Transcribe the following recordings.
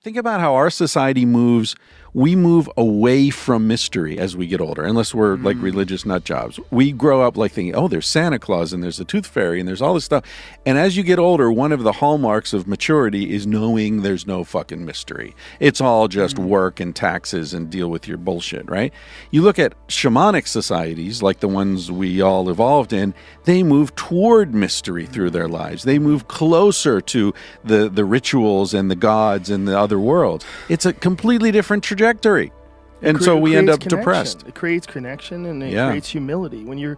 Think about how our society moves. We move away from mystery as we get older, unless we're like religious nut jobs. We grow up like thinking, oh, there's Santa Claus and there's the Tooth Fairy and there's all this stuff. And as you get older, one of the hallmarks of maturity is knowing there's no fucking mystery. It's all just work and taxes and deal with your bullshit, right? You look at shamanic societies, like the ones we all evolved in, they move toward mystery through their lives. They move closer to the rituals and the gods and the other worlds. It's a completely different trajectory. And so we end up depressed. It creates connection and it creates humility. When you're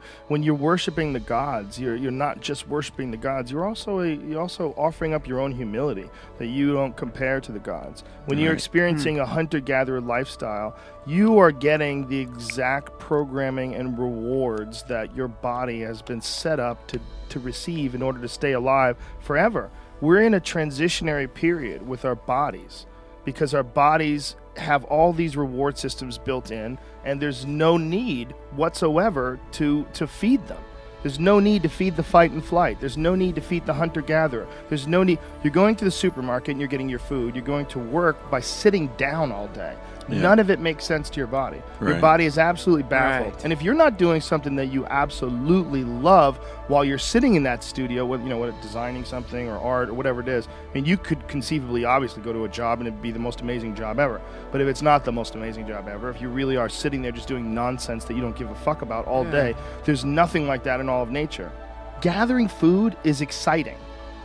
worshiping the gods, you're not just worshiping the gods. You're also offering up your own humility that you don't compare to the gods. When you're experiencing a hunter-gatherer lifestyle, you are getting the exact programming and rewards that your body has been set up to receive in order to stay alive forever. We're in a transitionary period with our bodies because our bodies have all these reward systems built in, and there's no need whatsoever to feed them. There's no need to feed the fight and flight. There's no need to feed the hunter-gatherer. There's no need. You're going to the supermarket and you're getting your food. You're going to work by sitting down all day. None of it makes sense to your body. Your body is absolutely baffled. And if you're not doing something that you absolutely love while you're sitting in that studio, whether designing something or art or whatever it is, I mean, you could conceivably, obviously, go to a job and it'd be the most amazing job ever. But if it's not the most amazing job ever, if you really are sitting there just doing nonsense that you don't give a fuck about all day, there's nothing like that in all of nature. Gathering food is exciting.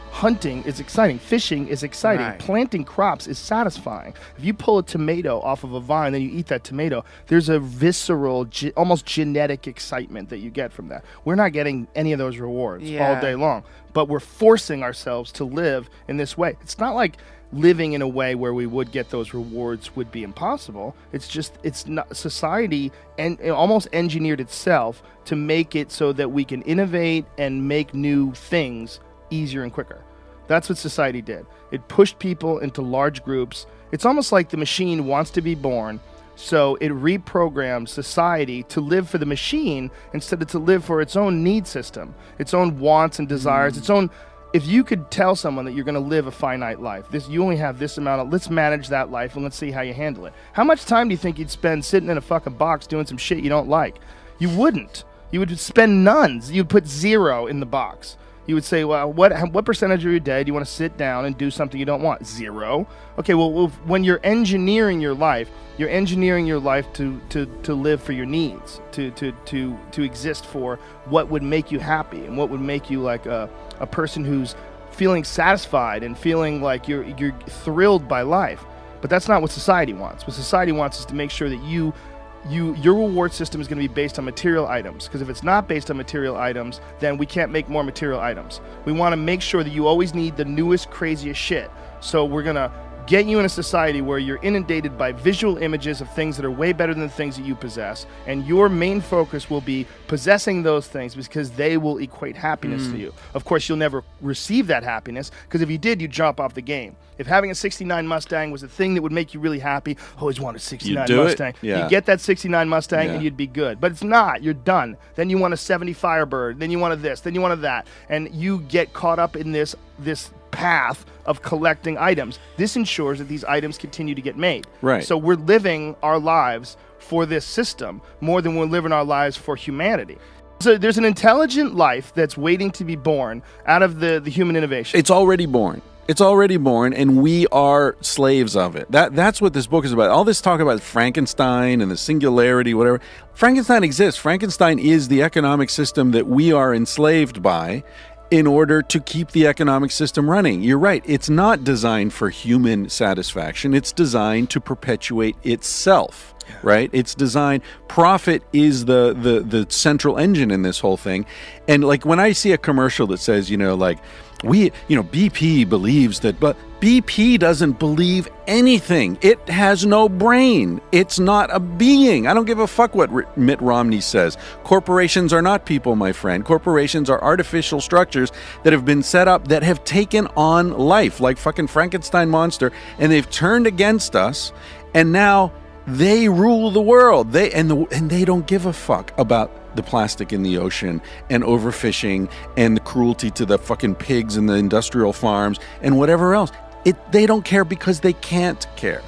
Hunting is exciting. Fishing is exciting. Planting crops is satisfying. If you pull a tomato off of a vine and you eat that tomato, there's a visceral, almost genetic excitement that you get from that. We're not getting any of those rewards all day long, but we're forcing ourselves to live in this way. It's not like living in a way where we would get those rewards would be impossible. It's not society and it almost engineered itself to make it so that we can innovate and make new things easier and quicker. That's what society did. It pushed people into large groups. It's almost like the machine wants to be born, so it reprograms society to live for the machine instead of to live for its own need system, its own wants and desires, its own. If you could tell someone that you're going to live a finite life, you only have this amount of, let's manage that life and let's see how you handle it. How much time do you think you'd spend sitting in a fucking box doing some shit you don't like? You wouldn't. You would spend none. You'd put 0 in the box. You would say, well, what percentage of your day do you want to sit down and do something you don't want? 0. Okay, well, when you're engineering your life to live for your needs, to exist for what would make you happy and what would make you like a person who's feeling satisfied and feeling like you're thrilled by life. But that's not what society wants. What society wants is to make sure that your reward system is going to be based on material items, because if it's not based on material items, then we can't make more material items. We want to make sure that you always need the newest, craziest shit. So we're going to get you in a society where you're inundated by visual images of things that are way better than the things that you possess, and your main focus will be possessing those things because they will equate happiness to you. Of course, you'll never receive that happiness, because if you did, you'd jump off the game. If having a 69 Mustang was a thing that would make you really happy, always wanted a 69 Mustang. You'd get that 69 Mustang and you'd be good. But it's not. You're done. Then you want a 70 Firebird. Then you want a this. Then you want a that. And you get caught up in this path of collecting items. This ensures that these items continue to get made. Right. So we're living our lives for this system more than we're living our lives for humanity. So there's an intelligent life that's waiting to be born out of the human innovation. It's already born. It's already born, and we are slaves of it. That's what this book is about. All this talk about Frankenstein and the singularity, whatever. Frankenstein exists. Frankenstein is the economic system that we are enslaved by in order to keep the economic system running. You're right. It's not designed for human satisfaction. It's designed to perpetuate itself. Right? It's designed. Profit is the central engine in this whole thing. And like when I see a commercial that says, BP believes that, but BP doesn't believe anything. It has no brain. It's not a being. I don't give a fuck what Mitt Romney says. Corporations are not people, my friend. Corporations are artificial structures that have been set up that have taken on life, like fucking Frankenstein monster, and they've turned against us, and now they rule the world. They don't give a fuck about the plastic in the ocean and overfishing and the cruelty to the fucking pigs in the industrial farms and whatever else. They don't care because they can't care.